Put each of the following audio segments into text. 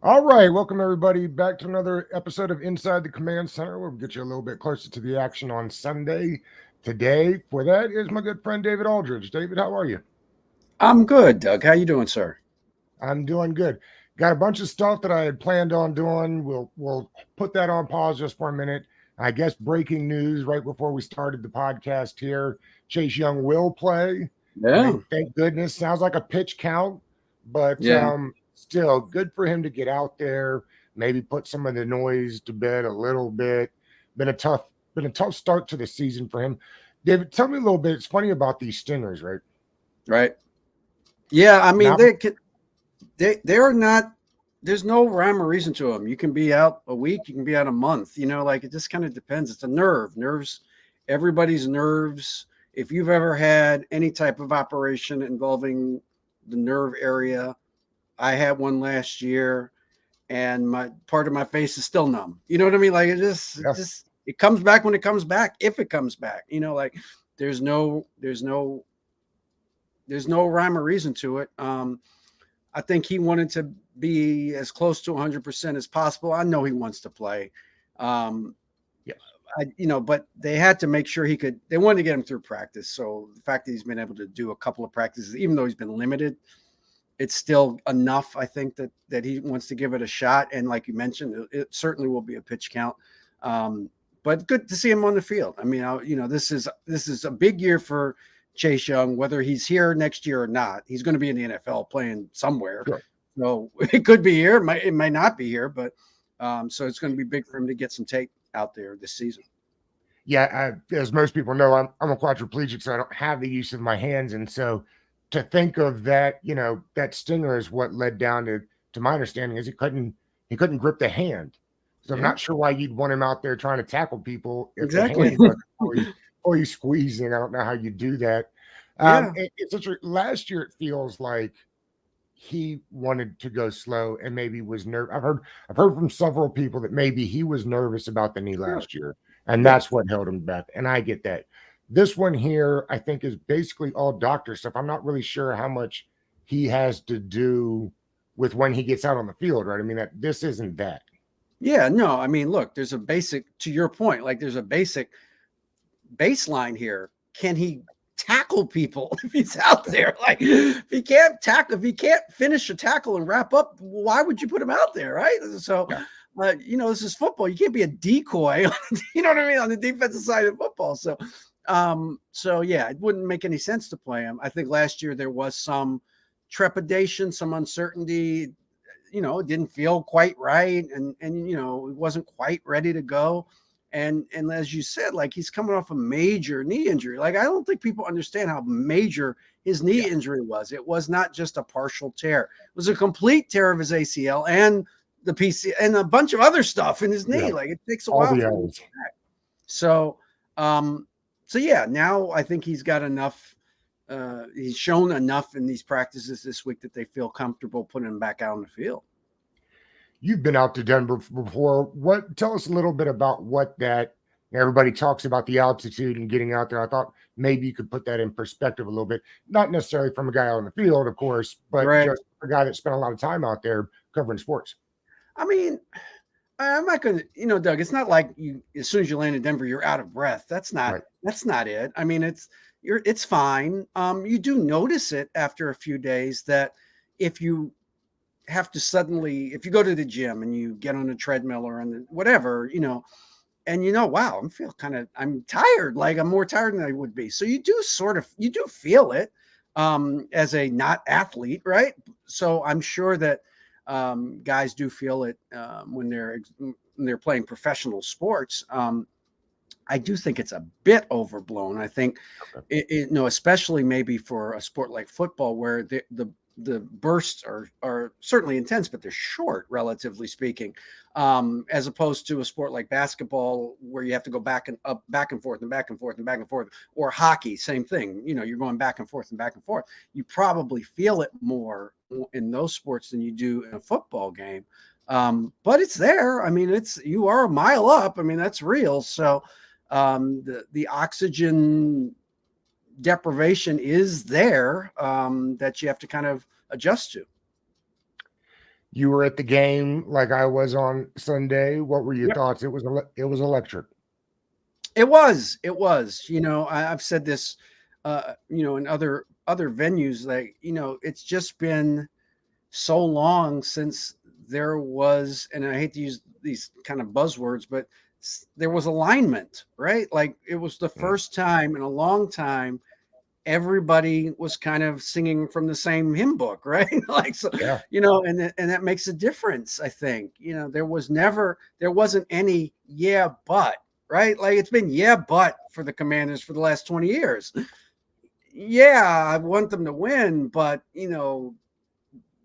All right, welcome everybody back to another episode of Inside the Command Center. We'll get you a little bit closer to the action on Sunday. Today, for that is my good friend David Aldridge. David, how are you? I'm good, Doug. How you doing, sir? I'm doing good. Got a bunch of stuff that I had planned on doing. We'll put that on pause just for a minute. I guess breaking news right before we started the podcast here. Chase Young will play. I Yeah, mean, thank goodness. Sounds like a pitch count, but yeah, still good for him to get out there, maybe put some of the noise to bed a little bit. Been a tough, been a tough start to the season for him. David, tell me a little bit. It's funny about these stingers, right? right. Yeah, I mean Not they're not. There's no rhyme or reason to them. You can be out a week, you can be out a month. Like it just kind of depends. It's a nerves. Everybody's nerves. If you've ever had any type of operation involving the nerve area, I had one last year, and my part of my face is still numb. You know what I mean? Like yeah, it comes back when it comes back, if it comes back. Like there's no there's no there's no rhyme or reason to it. I think he wanted to be as close to 100% as possible. I know he wants to play. Um, yes, but they had to make sure he could. They wanted to get him through practice. So the fact that he's been able to do a couple of practices, even though he's been limited, it's still enough. I think that he wants to give it a shot. And like you mentioned, it certainly will be a pitch count. Um, but good to see him on the field. I mean, this is a big year for Chase Young, whether he's here next year or not. He's going to be in the NFL playing somewhere. sure. So it could be here, it might not be here, but so it's going to be big for him to get some tape out there this season. Yeah, as most people know, I'm a quadriplegic, so I don't have the use of my hands, and so to think of that, that stinger is what led down to my understanding is he couldn't grip the hand. So I'm Yeah, not sure why you'd want him out there trying to tackle people if the exactly. hand wasn't fully squeezing. I don't know how you do that. Yeah, It's last year. It feels like he wanted to go slow and maybe was nervous. I've heard from several people that maybe he was nervous about the knee sure. last year, and Yeah. that's what held him back. And I get that. This one here, I think, is basically all doctor stuff. I'm not really sure how much he has to do with when he gets out on the field, right? I mean, that this isn't that. Yeah, no, I mean, look, there's a basic, to your point, like there's a basic baseline here. Can he tackle people if he's out there? Like, if he can't finish a tackle and wrap up, why would you put him out there, right? So, Yeah. this is football. You can't be a decoy, you know what I mean, on the defensive side of football. So yeah, it wouldn't make any sense to play him. I think last year there was some trepidation, some uncertainty. It didn't feel quite right, and it wasn't quite ready to go. And as you said, like he's coming off a major knee injury. Like I don't think people understand how major his knee Yeah. injury was. It was not just a partial tear; it was a complete tear of his ACL and the PC and a bunch of other stuff in his Yeah. knee. Like it takes a All while the for him to L's. get back. So, so yeah, now I think he's got enough. He's shown enough in these practices this week that they feel comfortable putting him back out on the field. You've been out to Denver before. What tell us a little bit about what that everybody talks about the altitude and getting out there. I thought maybe you could put that in perspective a little bit. Not necessarily from a guy on the field, of course, but Right. just a guy that spent a lot of time out there covering sports. I mean, I'm not going to, Doug, it's not like you, as soon as you land in Denver, you're out of breath. Right. That's not it. I mean, it's fine. You do notice it after a few days that if you if you go to the gym and you get on a treadmill or on the, whatever, and wow, I'm tired. Like I'm more tired than I would be. So you do feel it, as a not athlete. Right. So I'm sure that, guys do feel it, when they're playing professional sports. I do think it's a bit overblown. I think, Okay. especially maybe for a sport like football, where the bursts are certainly intense, but they're short, relatively speaking, as opposed to a sport like basketball, where you have to go back and up, back and forth, and back and forth, and back and forth, or hockey, same thing. You're going back and forth and back and forth. You probably feel it more in those sports than you do in a football game. But it's there. I mean, you are a mile up. I mean, that's real. So the oxygen deprivation is there, that you have to kind of adjust to. You were at the game like I was on Sunday. What were your Yep. thoughts? It was electric. It was. It was. I've said this, in other venues, like, it's just been so long since there was, and I hate to use these kind of buzzwords, but there was alignment, right? Like, it was the Mm. first time in a long time everybody was kind of singing from the same hymn book, right? Like, so, Yeah. and that makes a difference. I think, there wasn't any, yeah, but, right? Like, it's been, yeah, but for the Commanders for the last 20 years. Yeah, I want them to win, but,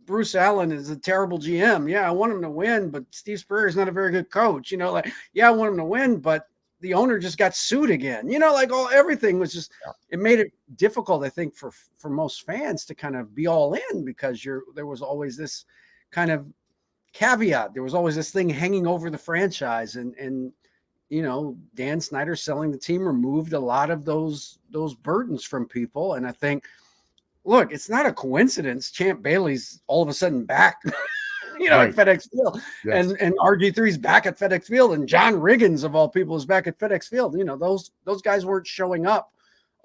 Bruce Allen is a terrible GM. Yeah, I want him to win, but Steve Spurrier is not a very good coach. Like, yeah, I want him to win, but the owner just got sued again. Like, everything was just, Yeah. it made it difficult, I think, for most fans to kind of be all in, because there was always this kind of caveat. There was always this thing hanging over the franchise, and Dan Snyder selling the team removed a lot of those burdens from people. And I think, look, it's not a coincidence Champ Bailey's all of a sudden back, Right. at FedEx Field, Yes. and RG3's back at FedEx Field, and John Riggins of all people is back at FedEx Field. Those guys weren't showing up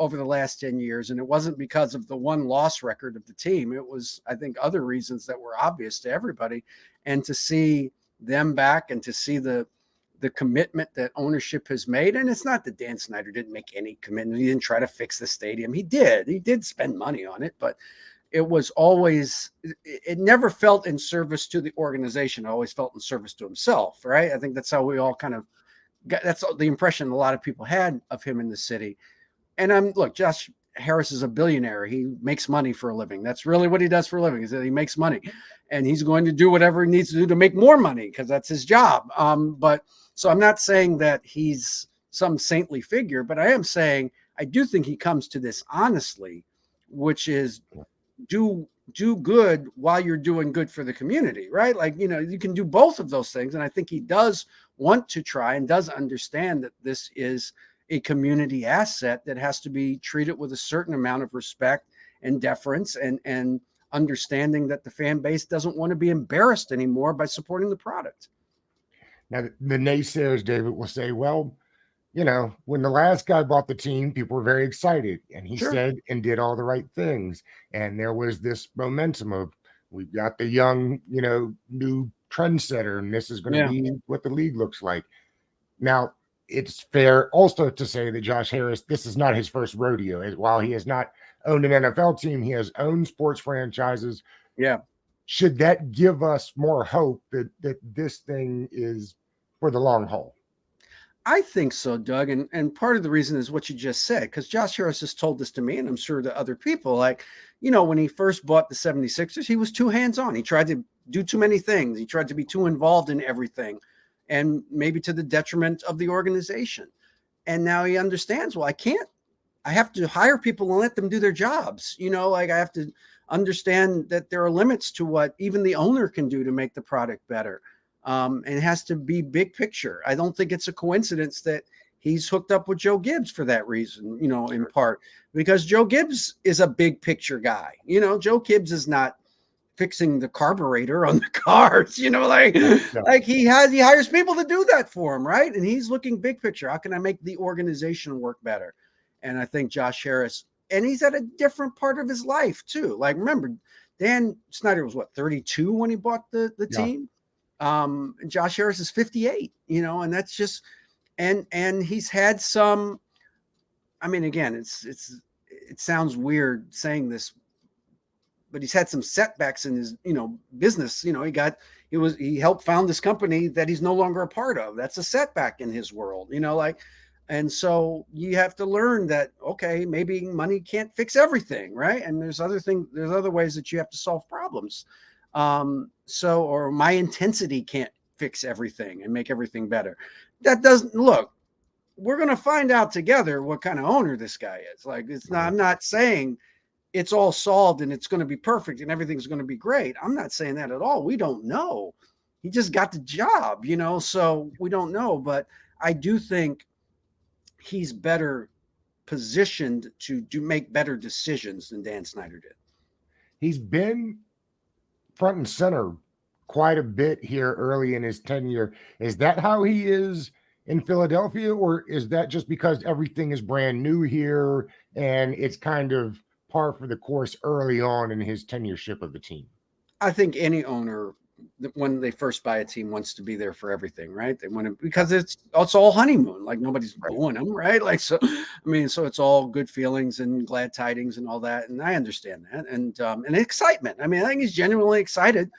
over the last 10 years, and it wasn't because of the one loss record of the team. It was, I think, other reasons that were obvious to everybody. And to see them back, and to see the commitment that ownership has made. And it's not that Dan Snyder didn't make any commitment. He didn't try to fix the stadium. He did spend money on it, but it was always, it never felt in service to the organization. It always felt in service to himself, right? I think that's how we all kind of got, that's the impression a lot of people had of him in the city. And look, Josh Harris is a billionaire. He makes money for a living. That's really what he does for a living, is that he makes money, and he's going to do whatever he needs to do to make more money, because that's his job. But so I'm not saying that he's some saintly figure, but I am saying I do think he comes to this honestly, which is do good while you're doing good for the community, right? Like, you can do both of those things. And I think he does want to try, and does understand that this is a community asset that has to be treated with a certain amount of respect and deference, and understanding that the fan base doesn't want to be embarrassed anymore by supporting the product. Now, the naysayers, David, will say, well, when the last guy bought the team, people were very excited, and he Sure. said and did all the right things. And there was this momentum of, we've got the young, new trendsetter, and this is going to Yeah. be what the league looks like. Now, it's fair also to say that Josh Harris, this is not his first rodeo. While he has not owned an NFL team, he has owned sports franchises. Yeah. Should that give us more hope that this thing is for the long haul? I think so, Doug. And part of the reason is what you just said, because Josh Harris has told this to me, and I'm sure to other people. Like, when he first bought the 76ers, he was too hands-on. He tried to do too many things. He tried to be too involved in everything, and maybe to the detriment of the organization. And now he understands, well, I have to hire people and let them do their jobs. Like, I have to understand that there are limits to what even the owner can do to make the product better. And it has to be big picture. I don't think it's a coincidence that he's hooked up with Joe Gibbs for that reason, in part because Joe Gibbs is a big picture guy. Joe Gibbs is not fixing the carburetor on the cars, like he hires people to do that for him, right? And he's looking big picture. How can I make the organization work better? And I think Josh Harris, and he's at a different part of his life too. Like, remember, Dan Snyder was 32 when he bought the team. Josh Harris is 58, and that's just, and he's had some, I mean, again, it sounds weird saying this, but he's had some setbacks in his, business. He helped found this company that he's no longer a part of. That's a setback in his world, and so you have to learn that, okay, maybe money can't fix everything, right? And there's other ways that you have to solve problems. Or my intensity can't fix everything and make everything better. That doesn't look, we're going to find out together what kind of owner this guy is. Like, it's not, I'm not saying it's all solved and it's going to be perfect and everything's going to be great. I'm not saying that at all. We don't know. He just got the job, so we don't know, but I do think he's better positioned to make better decisions than Dan Snyder did. He's been front and center quite a bit here early in his tenure. Is that how he is in Philadelphia, or is that just because everything is brand new here and it's kind of par for the course early on in his tenureship of the team? I think any owner, when they first buy a team, wants to be there for everything, right? They want to, because it's all honeymoon. Like nobody's Right. booing them, right? Like so, I mean, so it's all good feelings and glad tidings and all that, and I understand that, and excitement. I mean, I think he's genuinely excited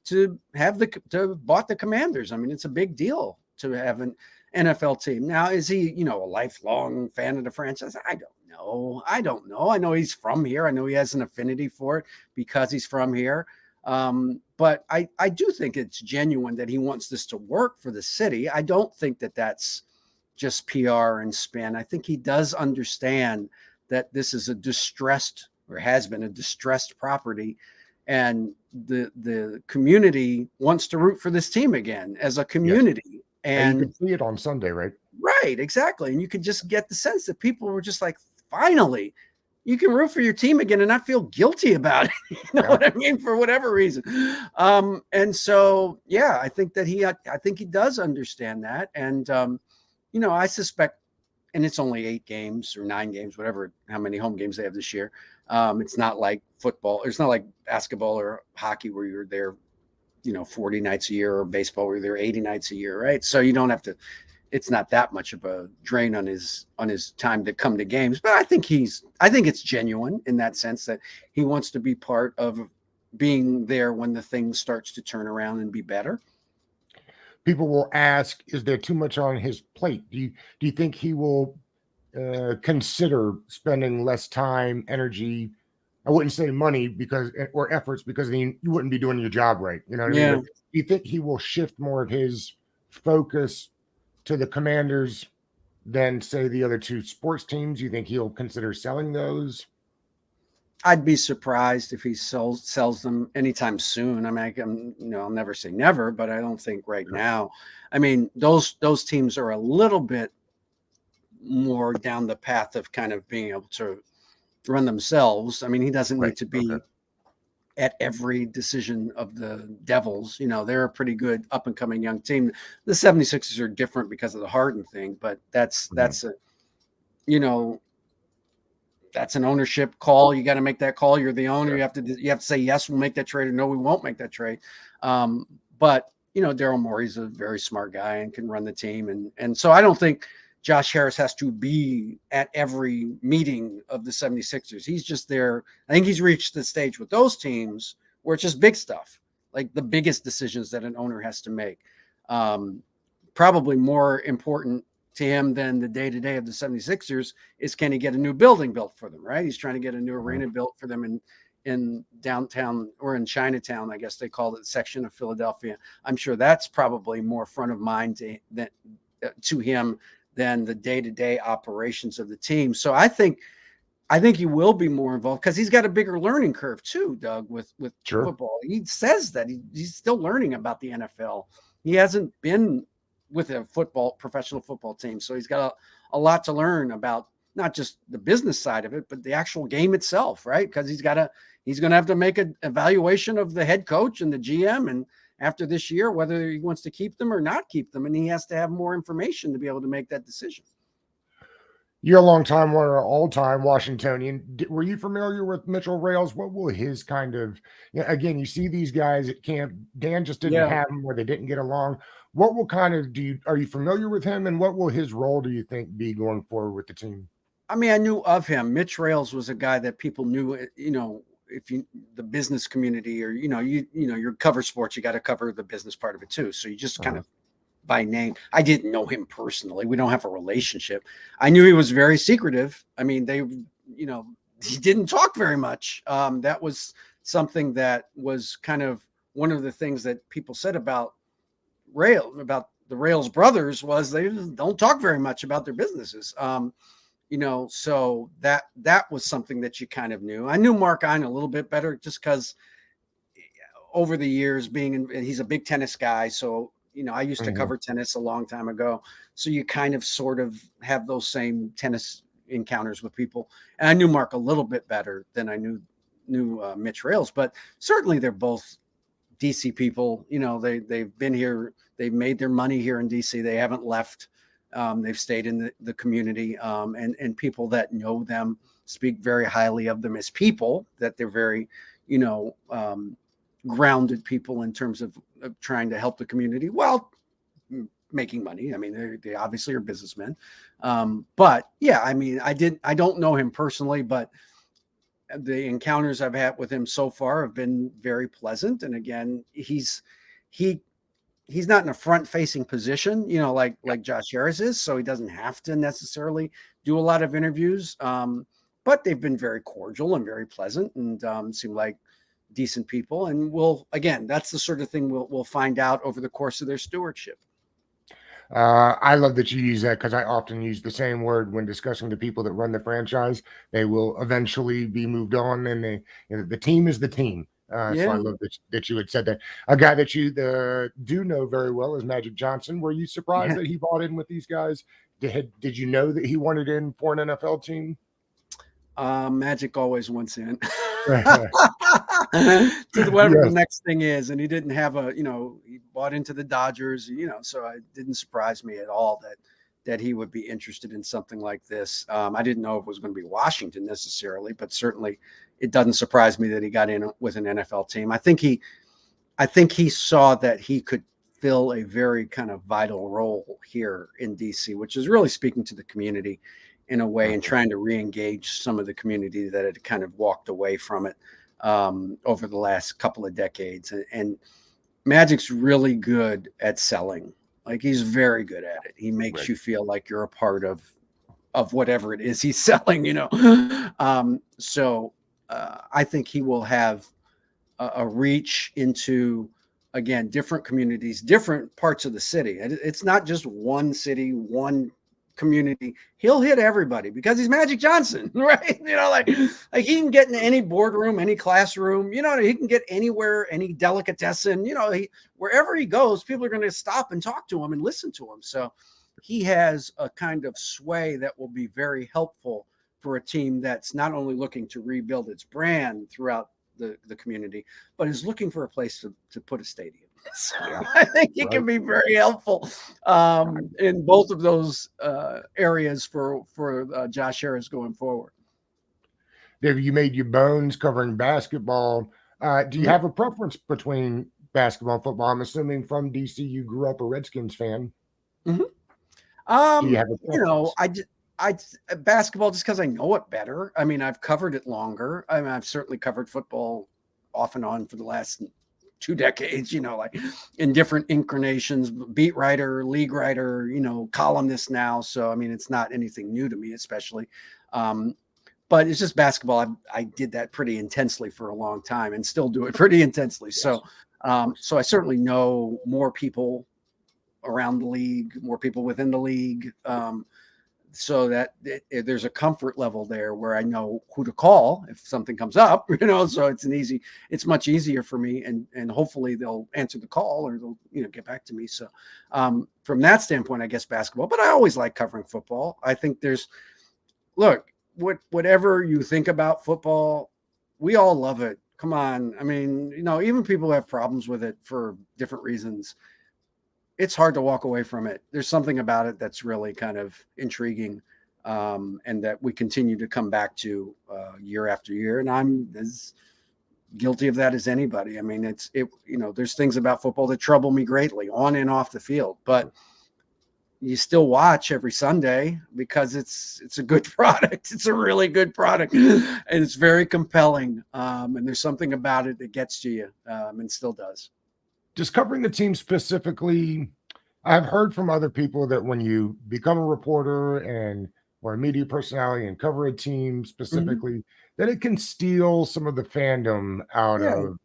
to have to bought the Commanders. I mean, it's a big deal to have an NFL team. Now, is he, a lifelong fan of the franchise? I don't know. I know he's from here. I know he has an affinity for it because he's from here. But I do think it's genuine that he wants this to work for the city. I don't think that that's just PR and spin. I think he does understand that this is a distressed, or has been a distressed property, and the community wants to root for this team again as a community. Yes. And you And can see it on Sunday, right? right, exactly. And you could just get the sense that people were just like, finally, you can root for your team again and not feel guilty about it. You know Yeah. what I mean? For whatever reason. And so, yeah, I think he does understand that. And, I suspect, and it's only 8 games or 9 games, whatever, how many home games they have this year. It's not like football. It's not like basketball or hockey where you're there, 40 nights a year, or baseball where you're there 80 nights a year. Right. So you don't have to, it's not that much of a drain on his time to come to games, but I think it's genuine in that sense that he wants to be part of being there when the thing starts to turn around and be better. People will ask, is there too much on his plate? Do you think he will consider spending less time, energy? I wouldn't say money because, or efforts, because then you wouldn't be doing your job right. You know what I mean? Yeah. But do you think he will shift more of his focus to the Commanders than, say, the other 2 sports teams? You think he'll consider selling those? I'd be surprised if he sells them anytime soon. I mean, I'll never say never, but I don't think right now. I mean, those teams are a little bit more down the path of kind of being able to run themselves. I mean, he doesn't Right. need to be Okay. at every decision of the Devils. They're a pretty good up and coming young team. The 76ers are different because of the Harden thing, but that's a, you know, that's an ownership call. You got to make that call. You're the owner. Sure. You have to say, yes, we'll make that trade, or no, we won't make that trade. But Daryl Morey's a very smart guy and can run the team. And so I don't think Josh Harris has to be at every meeting of the 76ers. He's just there. I think he's reached the stage with those teams where it's just big stuff, like the biggest decisions that an owner has to make. Probably more important to him than the day-to-day of the 76ers is, can he get a new building built for them, right? He's trying to get a new arena built for them in downtown, or in Chinatown, I guess they call it, section of Philadelphia. I'm sure that's probably more front of mind to him than the day-to-day operations of the team. So I think he will be more involved because he's got a bigger learning curve too, Doug, with Sure. football. He says that he's still learning about the NFL. He hasn't been with a professional football team. So he's got a lot to learn about, not just the business side of it, but the actual game itself, right? Because he's going to have to make an evaluation of the head coach and the GM, and after this year, whether he wants to keep them or not keep them. And he has to have more information to be able to make that decision. You're a long time, one of our all-time Washingtonian. Were you familiar with Mitchell Rails? What will his kind of, again, you see these guys at camp. Dan just didn't have them where they didn't get along. What will kind of are you familiar with him, and what will his role, do you think, be going forward with the team? I mean, I knew of him. Mitch Rails was a guy that people knew, if the business community, or, you cover sports, you got to cover the business part of it too. So you just kind of, by name. I didn't know him personally. We don't have a relationship. I knew he was very secretive. I mean, he didn't talk very much. That was something that was kind of one of the things that people said about the Rails brothers, was they don't talk very much about their businesses. So that was something that you kind of knew. I knew Mark Ein a little bit better just because over the years he's a big tennis guy. So, I used to cover tennis a long time ago. So you kind of sort of have those same tennis encounters with people. And I knew Mark a little bit better than I knew Mitch Rails, but certainly they're both DC people, they've been here, they've made their money here in DC. They haven't left. They've stayed in the community, and people that know them speak very highly of them as people, that they're very, grounded people in terms of trying to help the community while making money. I mean, they obviously are businessmen. But yeah, I mean, I don't know him personally, but the encounters I've had with him so far have been very pleasant. And again, he's not in a front-facing position, like Josh Harris is, so he doesn't have to necessarily do a lot of interviews. But they've been very cordial and very pleasant, and seem like decent people. And that's the sort of thing we'll find out over the course of their stewardship. I love that you use that, because I often use the same word when discussing the people that run the franchise. They will eventually be moved on, and the team is the team. So I love that you had said that. A guy that you do know very well is Magic Johnson. Were you surprised that he bought in with these guys? Did you know that he wanted in for an NFL team? Magic always wants in to whatever the next thing is, and he didn't have he bought into the Dodgers, so it didn't surprise me at all that he would be interested in something like this. I didn't know if it was going to be Washington necessarily, but certainly it doesn't surprise me that he got in with an NFL team. I think he saw that he could fill a very kind of vital role here in DC, which is really speaking to the community in a way, and trying to re-engage some of the community that had kind of walked away from it over the last couple of decades. And Magic's really good at selling. Like, he's very good at it. He makes you feel like you're a part of whatever it is he's selling, So I think he will have a reach into, again, different communities, different parts of the city. It's not just one city, one community. He'll hit everybody because he's Magic Johnson, right? Like he can get in any boardroom, any classroom, he can get anywhere, any delicatessen, wherever he goes, people are going to stop and talk to him and listen to him. So he has a kind of sway that will be very helpful for a team that's not only looking to rebuild its brand throughout the community, but is looking for a place to put a stadium. So I think he can be very helpful in both of those areas for Josh Harris going forward. David, you made your bones covering basketball. Do you have a preference between basketball and football? I'm assuming from DC you grew up a Redskins fan. Mm-hmm. Do you have a preference? I basketball just because I know it better. I mean, I've covered it longer. I mean, I've certainly covered football off and on for the last 2 decades, like in different incarnations, beat writer, league writer, columnist now. So, I mean, it's not anything new to me, especially. But it's just basketball. I did that pretty intensely for a long time and still do it pretty intensely. Yes. So I certainly know more people around the league, more people within the league. So that there's a comfort level there where I know who to call if something comes up, so it's much easier for me, and hopefully they'll answer the call or they'll, get back to me. So from that standpoint, I guess basketball, but I always like covering football. I think whatever you think about football, we all love it. Come on. I mean, even people who have problems with it for different reasons, it's hard to walk away from it. There's something about it that's really kind of intriguing, and that we continue to come back to year after year. And I'm as guilty of that as anybody. I mean, there's things about football that trouble me greatly on and off the field, but you still watch every Sunday because it's a good product. It's a really good product, and it's very compelling. And there's something about it that gets to you, and still does. Just covering the team specifically, I've heard from other people that when you become a reporter or a media personality and cover a team specifically, that it can steal some of the fandom out of.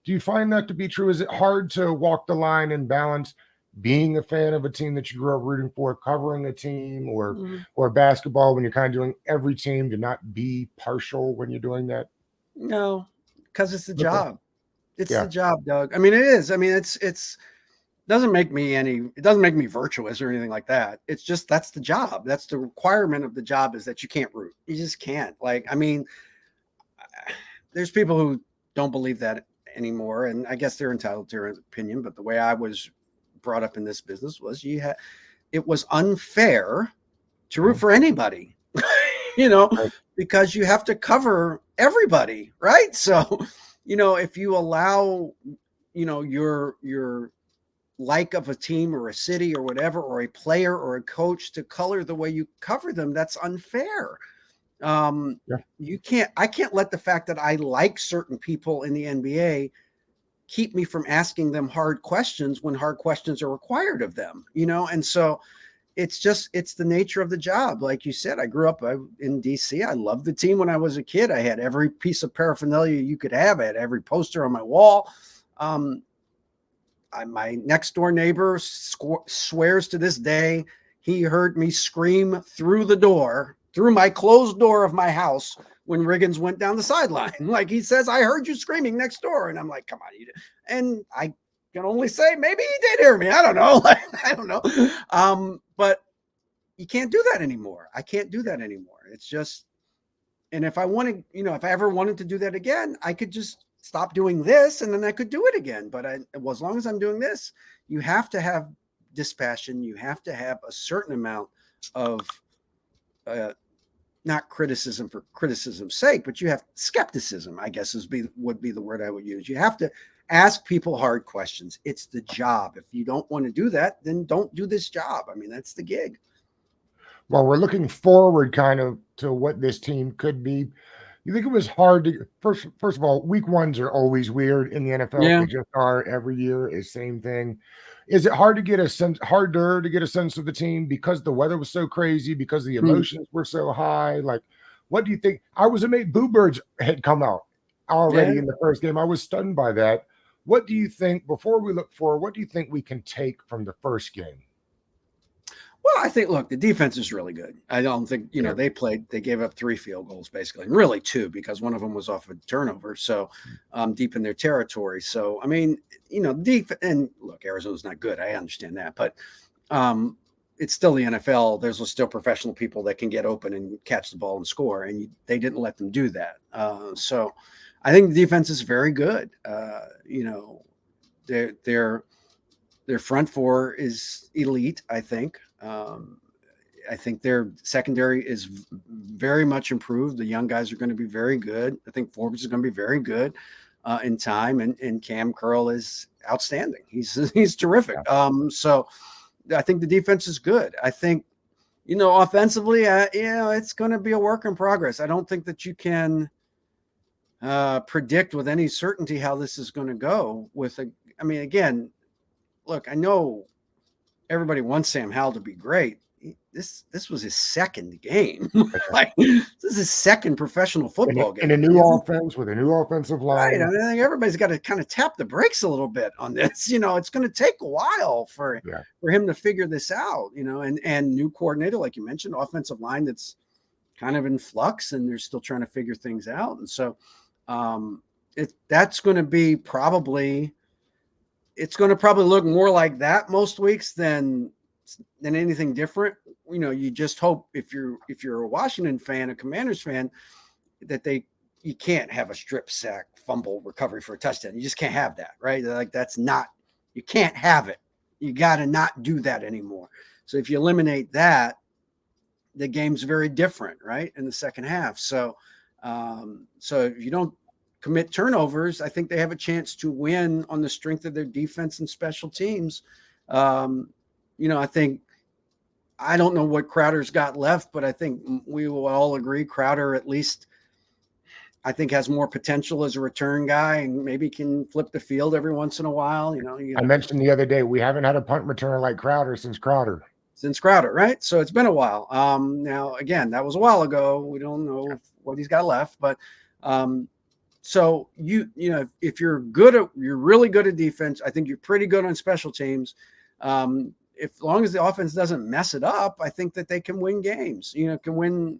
Do you find that to be true? Is it hard to walk the line and balance being a fan of a team that you grew up rooting for, covering a team or basketball when you're kind of doing every team, to not be partial when you're doing that? No, because it's the job. It's the job, Doug. I mean, it is. I mean, it doesn't make me virtuous or anything like that. It's just, that's the job. That's the requirement of the job, is that you can't root. You just can't. Like, I mean, there's people who don't believe that anymore. And I guess they're entitled to their opinion, but the way I was brought up in this business was it was unfair to root for anybody, Right. because you have to cover everybody, right? So, if you allow, your like of a team or a city or whatever, or a player or a coach to color the way you cover them, that's unfair. Yeah. I can't let the fact that I like certain people in the NBA keep me from asking them hard questions when hard questions are required of them, and so it's the nature of the job. Like you said, I grew up in DC. I loved the team when I was a kid. I had every piece of paraphernalia you could have. I had every poster on my wall. My next door neighbor swears to this day he heard me scream through my closed door of my house when Riggins went down the sideline. Like, he says, I heard you screaming next door. And I'm like, come on. And I can only say maybe he did hear me. I don't know. I don't know. But you can't do that anymore. I can't do that anymore. It's just, and if I wanted, if I ever wanted to do that again, I could just stop doing this and then I could do it again. But as long as I'm doing this, you have to have dispassion. You have to have a certain amount of, not criticism for criticism's sake, but you have skepticism, I guess would be the word I would use. You have to ask people hard questions. It's the job. If you don't want to do that, then don't do this job. I mean, that's the gig. Well, we're looking forward kind of to what this team could be. You think it was hard to first of all, week ones are always weird in the NFL. Yeah. They just are every year, is same thing. Is it harder to get a sense of the team because the weather was so crazy, because the emotions were so high? Like, what do you think? I was amazed Boo Birds had come out already in the first game. I was stunned by that. What do you think, before we look forward, what do you think we can take from the first game? Well, I think, look, the defense is really good. I don't think, they gave up 3 field goals basically, and really 2, because one of them was off a turnover. So deep in their territory. So, I mean, deep, and look, Arizona's not good. I understand that, but it's still the NFL. There's still professional people that can get open and catch the ball and score. And they didn't let them do that. So I think the defense is very good. Their front four is elite, I think. I think their secondary is very much improved. The young guys are going to be very good. I think Forbes is going to be very good in time, and Cam Curl is outstanding. He's terrific. So I think the defense is good. I think, offensively, it's going to be a work in progress. I don't think that you can predict with any certainty how this is going to go. Again, look, I know everybody wants Sam Howell to be great. This was his second game. This is his second professional football game. In a new offense with a new offensive line. Right. I think everybody's got to kind of tap the brakes a little bit on this. It's going to take a while for him to figure this out, and new coordinator, like you mentioned, offensive line that's kind of in flux, and they're still trying to figure things out. And so that's going to be probably – it's going to probably look more like that most weeks than anything different. You just hope if you're a Washington fan, a Commanders fan, that you can't have a strip sack, fumble, recovery for a touchdown. You just can't have that, right? Like, you can't have it. You got to not do that anymore. So if you eliminate that, the game's very different, right, in the second half. So if you don't commit turnovers, I think they have a chance to win on the strength of their defense and special teams. I don't know what Crowder's got left, but I think we will all agree Crowder at least, I think, has more potential as a return guy and maybe can flip the field every once in a while. I mentioned the other day, we haven't had a punt returner like Crowder since Crowder, right? So it's been a while. Now, again, that was a while ago. We don't know what he's got left, but so if you're really good at defense, I think you're pretty good on special teams. As long as the offense doesn't mess it up, I think that they can win games. Can win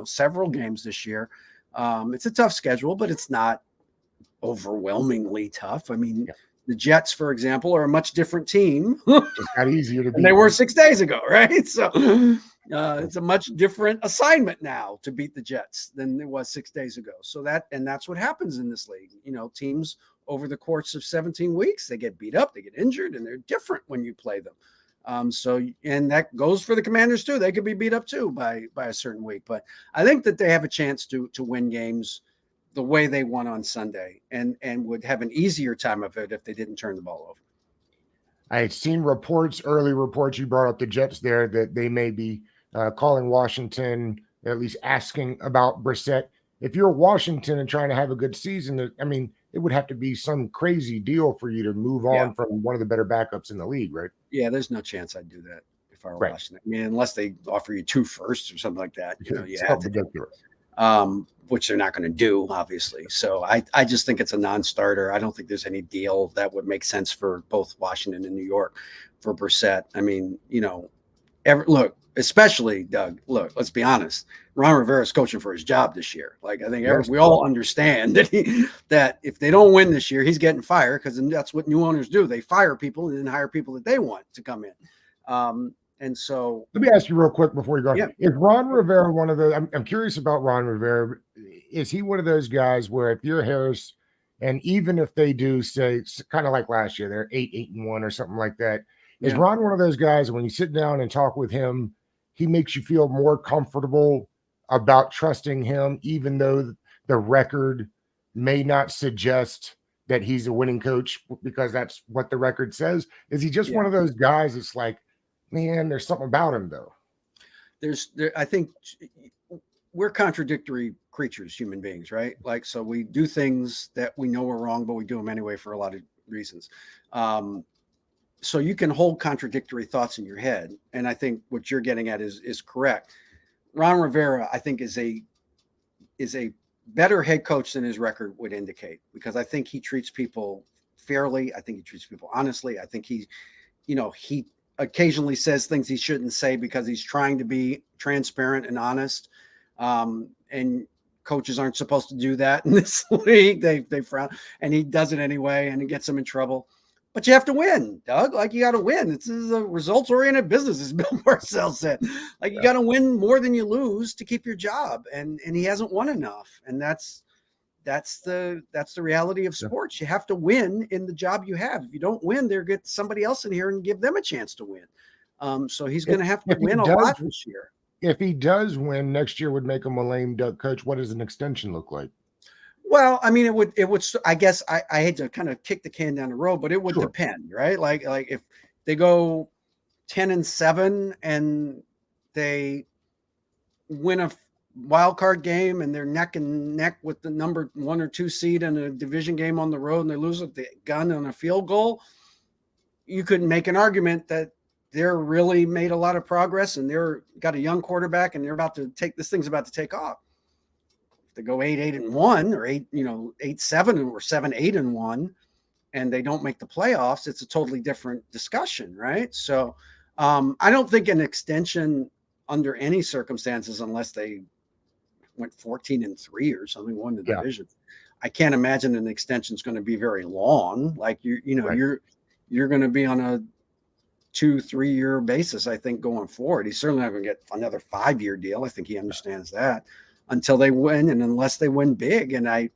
several games this year. It's a tough schedule, but it's not overwhelmingly tough. I mean, the Jets, for example, are a much different team. It's not easier to be. And they were 6 days ago, right? So It's a much different assignment now to beat the Jets than it was 6 days ago. So that's what happens in this league. Teams over the course of 17 weeks, they get beat up, they get injured, and they're different when you play them. And that goes for the Commanders too. They could be beat up too by a certain week, but I think that they have a chance to win games the way they won on Sunday, and would have an easier time of it if they didn't turn the ball over. I had seen early reports, you brought up the Jets there, that they may be calling Washington, at least asking about Brissett. If you're Washington and trying to have a good season, I mean, it would have to be some crazy deal for you to move on from one of the better backups in the league, right? Yeah, there's no chance I'd do that if I were Washington. I mean, unless they offer you 2 firsts or something like that, you have to do it. Which they're not going to do, obviously. So I just think it's a non-starter. I don't think there's any deal that would make sense for both Washington and New York for Brissett. I mean, look, especially Doug, look, let's be honest. Ron Rivera is coaching for his job this year. Like, I think we all understand that if they don't win this year, he's getting fired, because that's what new owners do. They fire people and then hire people that they want to come in. And so let me ask you real quick before you go. Yeah. Is Ron Rivera one of the, I'm curious about Ron Rivera. Is he one of those guys where if you're Harris, and even if they do say, kind of like last year, they're 8-1 or something like that, is Ron one of those guys when you sit down and talk with him, he makes you feel more comfortable about trusting him, even though the record may not suggest that he's a winning coach because that's what the record says? Is he just one of those guys that's like, man, there's something about him though? I think we're contradictory creatures, human beings, right? Like, so we do things that we know are wrong, but we do them anyway for a lot of reasons. So you can hold contradictory thoughts in your head. And I think what you're getting at is correct. Ron Rivera, I think, is a better head coach than his record would indicate, because I think he treats people fairly. I think he treats people honestly. I think he occasionally says things he shouldn't say because he's trying to be transparent and honest. And coaches aren't supposed to do that in this league. They frown, and he does it anyway, and it gets him in trouble. But you have to win, Doug. Like, you got to win. This is a results-oriented business, as Bill Parcells said. Like, you got to win more than you lose to keep your job, and he hasn't won enough. And that's the reality of sports. You have to win in the job you have. If you don't win, they'll get somebody else in here and give them a chance to win. So he's going to have to win a lot this year. If he does win, next year would make him a lame duck coach. What does an extension look like? Well, I mean, it would, I guess I hate to kind of kick the can down the road, but it would depend, right? Like if they go 10-7 and they win a wild card game and they're neck and neck with the number 1 or 2 seed in a division game on the road, and they lose with the gun on a field goal, you could make an argument that they're really made a lot of progress, and they're got a young quarterback, and they're about to thing's about to take off. If they go 8-1 or 8-7 or 7-8-1, and they don't make the playoffs, it's a totally different discussion, right? So I don't think an extension under any circumstances, unless they went 14-3 or something, won the division. I can't imagine an extension is going to be very long. Like you're going to be on a 2-3 year basis, I think, going forward. He's certainly not going to get another 5-year deal. I think he understands that, until they win, and unless they win big. And I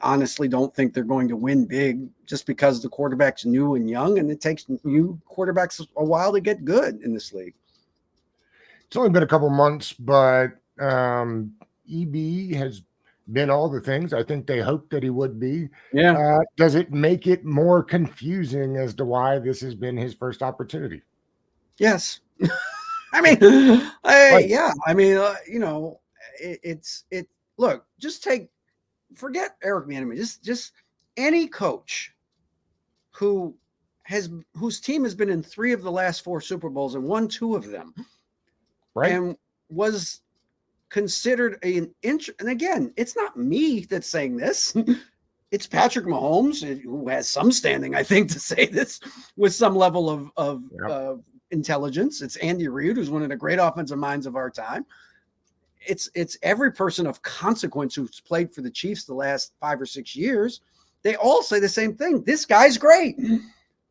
honestly don't think they're going to win big, just because the quarterback's new and young, and it takes new quarterbacks a while to get good in this league. It's only been a couple months, but EB has been all the things I think they hoped that he would be. Yeah. Does it make it more confusing as to why this has been his first opportunity? Yes. I mean, yeah. I mean, look, forget Eric Bieniemy. Just any coach whose team has been in 3 of the last 4 Super Bowls and won 2 of them, right, and was considered and again, it's not me that's saying this. It's Patrick Mahomes, who has some standing, I think, to say this with some level of intelligence. It's Andy Reid, who's one of the great offensive minds of our time. It's every person of consequence who's played for the Chiefs the last 5 or 6 years. They all say the same thing. This guy's great.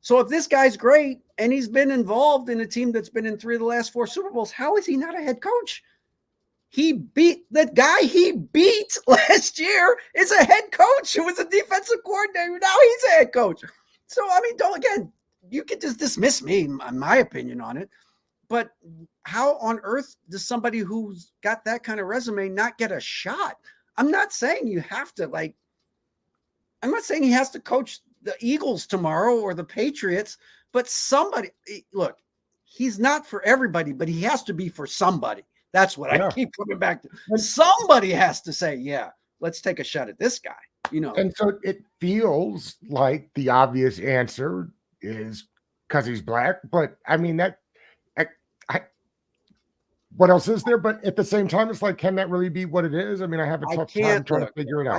So if this guy's great and he's been involved in a team that's been in 3 of the last 4 Super Bowls. How is he not a head coach? He beat the guy he beat last year is a head coach who was a defensive coordinator. Now he's a head coach. So, I mean, you can just dismiss me, my opinion on it. But how on earth does somebody who's got that kind of resume not get a shot? I'm not saying you have to, I'm not saying he has to coach the Eagles tomorrow or the Patriots, but somebody, look, he's not for everybody, but he has to be for somebody. That's what I keep coming back to. Somebody has to say, yeah, let's take a shot at this guy, And so it feels like the obvious answer is because he's black. But I mean, what else is there? But at the same time, it's like, can that really be what it is? I mean, I have a tough time trying to figure it out.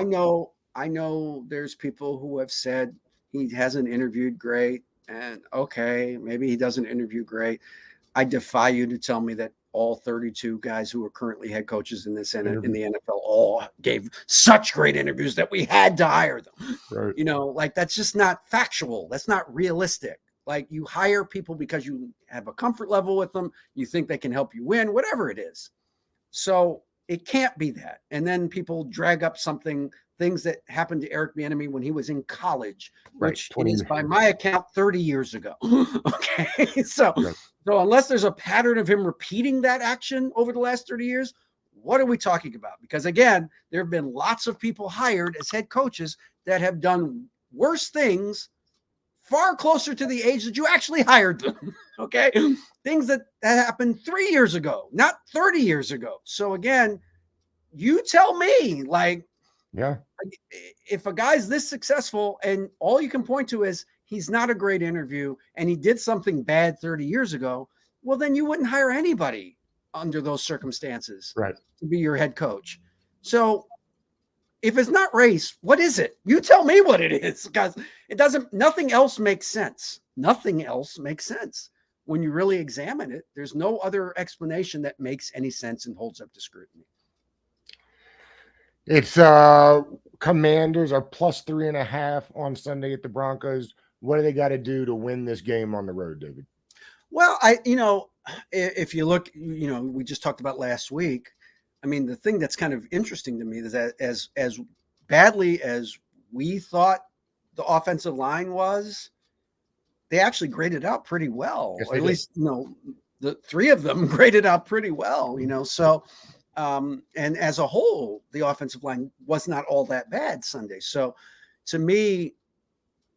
I know there's people who have said he hasn't interviewed great. And okay, maybe he doesn't interview great. I defy you to tell me that all 32 guys who are currently head coaches in the NFL all gave such great interviews that we had to hire them. Right. That's just not factual. That's not realistic. Like, you hire people because you have a comfort level with them. You think they can help you win, whatever it is. So it can't be that. And then people drag up things that happened to Eric Bieniemy when he was in college, which is, by my account, 30 years ago. Okay. So unless there's a pattern of him repeating that action over the last 30 years, what are we talking about? Because again, there have been lots of people hired as head coaches that have done worse things far closer to the age that you actually hired them. Okay. Things that happened 3 years ago, not 30 years ago. So again, you tell me, if a guy's this successful and all you can point to is he's not a great interview and he did something bad 30 years ago, well, then you wouldn't hire anybody under those circumstances to be your head coach. So if it's not race, what is it? You tell me what it is, because nothing else makes sense. Nothing else makes sense. When you really examine it, there's no other explanation that makes any sense and holds up to scrutiny. It's Commanders are +3.5 on Sunday at the Broncos. What do they got to do to win this game on the road, David? Well, if you look, we just talked about last week. I mean, the thing that's kind of interesting to me is that as badly as we thought the offensive line was, they actually graded out pretty well. Yes, or at least, the 3 of them graded out pretty well, so and as a whole, the offensive line was not all that bad Sunday. So to me,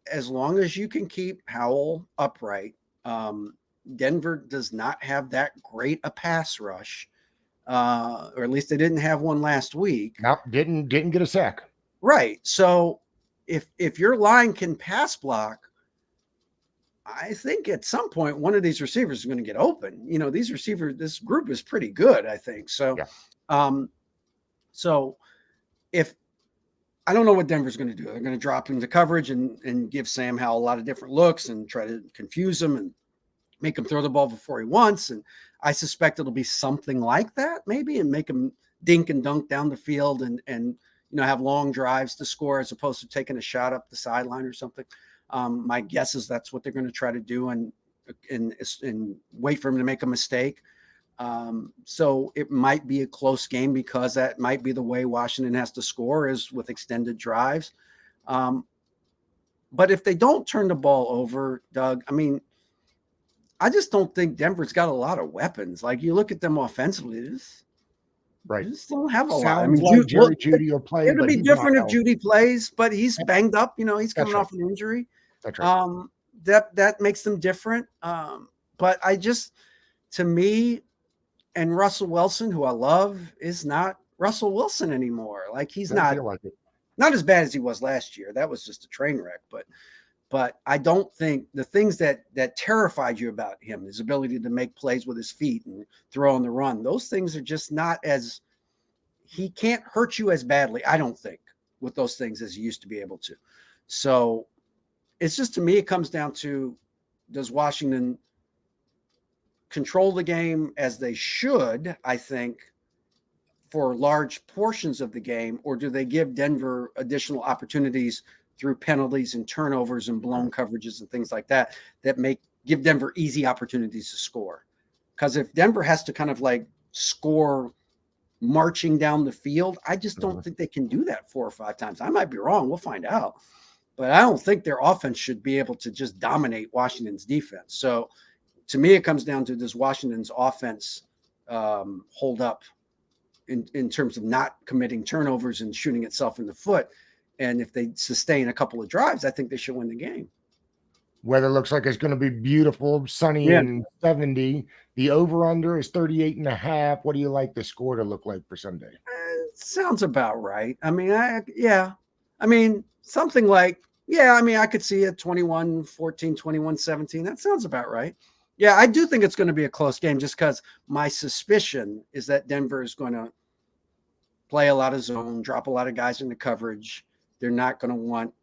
as long as you can keep Howell upright, Denver does not have that great a pass rush, or at least they didn't have one last week. No, didn't get a sack. Right. So if your line can pass block, I think at some point one of these receivers is going to get open. These receivers, this group is pretty good, I think. So, so if I don't know what Denver's going to do, they're going to drop into coverage and give Sam Howell a lot of different looks and try to confuse him and make him throw the ball before he wants. And I suspect it'll be something like that, maybe, and make him dink and dunk down the field and have long drives to score as opposed to taking a shot up the sideline or something. My guess is that's what they're going to try to do and wait for him to make a mistake. So it might be a close game because that might be the way Washington has to score, is with extended drives. But if they don't turn the ball over, Doug, I mean, I just don't think Denver's got a lot of weapons. Like, you look at them offensively, they just don't have a lot. I mean, like Judy will play. It'll be different if Judy plays, but he's banged up. He's coming off an injury. That's right. That makes them different. But to me, and Russell Wilson, who I love, is not Russell Wilson anymore. Like, he's not as bad as he was last year. That was just a train wreck. But I don't think the things that terrified you about him, his ability to make plays with his feet and throw on the run, those things are just not as – he can't hurt you as badly, I don't think, with those things as he used to be able to. So it's just, to me, it comes down to, does Washington control the game as they should, I think, for large portions of the game, or do they give Denver additional opportunities through penalties and turnovers and blown coverages and things like that make give Denver easy opportunities to score. Because if Denver has to kind of like score marching down the field, I just don't think they can do that 4 or 5 times. I might be wrong. We'll find out. But I don't think their offense should be able to just dominate Washington's defense. So to me, it comes down to, does Washington's offense hold up in terms of not committing turnovers and shooting itself in the foot? And if they sustain a couple of drives, I think they should win the game. Weather looks like it's going to be beautiful, sunny and 70. The over-under is 38.5. What do you like the score to look like for Sunday? Sounds about right. I mean, I mean, something like, I mean, I could see it 21-14, 21-17. That sounds about right. Yeah, I do think it's going to be a close game, just because my suspicion is that Denver is going to play a lot of zone, drop a lot of guys into coverage. They're not going to want,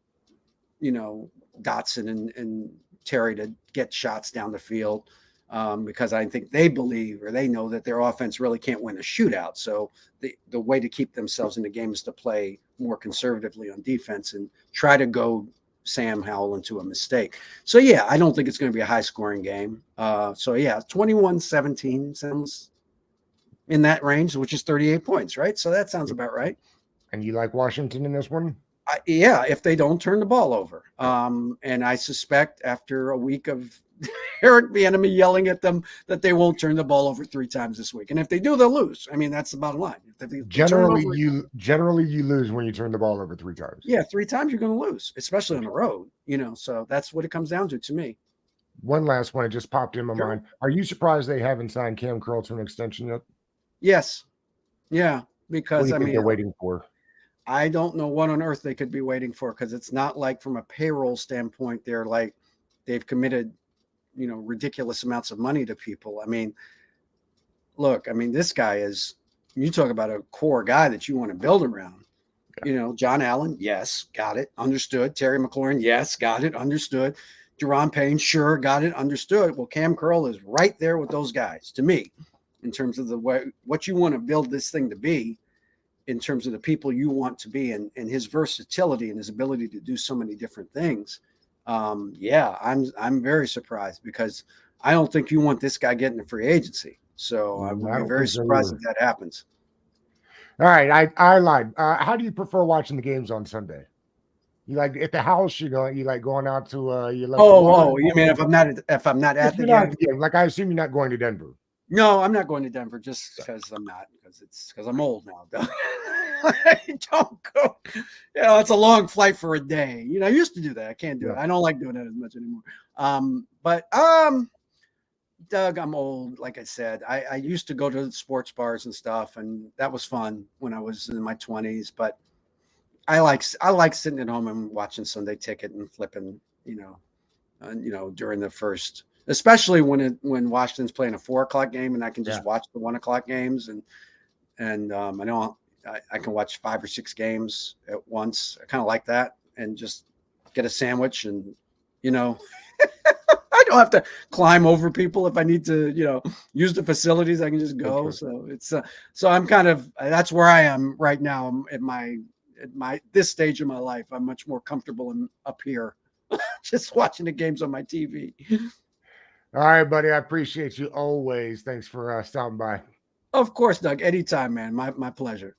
Dotson and Terry to get shots down the field, because I think they believe, or they know, that their offense really can't win a shootout. So the way to keep themselves in the game is to play more conservatively on defense and try to go Sam Howell into a mistake. So, I don't think it's going to be a high-scoring game. 21-17 sounds in that range, which is 38 points, right? So that sounds about right. And you like Washington in this one? If they don't turn the ball over. And I suspect after a week of Eric Bieniemy yelling at them that they won't turn the ball over 3 times this week. And if they do, they'll lose. I mean, that's the bottom line. Generally you lose when you turn the ball over 3 times. Yeah, 3 times you're going to lose, especially on the road. So that's what it comes down to me. One last one, it just popped in my mind. Are you surprised they haven't signed Cam Curl to an extension yet? Yes. Yeah, because what do you think they're waiting for? I don't know what on earth they could be waiting for, because it's not like from a payroll standpoint they've committed, ridiculous amounts of money to people. I mean, look, this guy is, you talk about a core guy that you want to build around. John Allen, yes, got it, understood. Terry McLaurin, yes, got it, understood. Jerron Payne, sure, got it, understood. Well, Cam Curl is right there with those guys, to me, in terms of the way what you want to build this thing to be, in terms of the people you want to be, and his versatility and his ability to do so many different things. I'm very surprised, because I don't think you want this guy getting a free agency. So I would be very surprised if that happens. All right, I lied. How do you prefer watching the games on Sunday? You like at the house? You like going out to you like? You mean if I'm not at the game? Like, I assume you're not going to Denver. No, I'm not going to Denver, just because I'm not, because I'm old now. I don't go. It's a long flight for a day. I used to do that. I can't do it. I don't like doing that as much anymore. Doug, I'm old. Like I said, I used to go to sports bars and stuff, and that was fun when I was in my 20s. But I like sitting at home and watching Sunday Ticket and flipping, during the first. Especially when Washington's playing a 4:00 game, and I can just watch the 1:00 games, and I know I can watch 5 or 6 games at once. I kind of like that, and just get a sandwich, and I don't have to climb over people if I need to, use the facilities. I can just go. So it's so I'm kind of, that's where I am right now. I'm at my this stage of my life. I'm much more comfortable up here, just watching the games on my TV. All right, buddy. I appreciate you always. Thanks for stopping by. Of course, Doug. Anytime, man. My pleasure.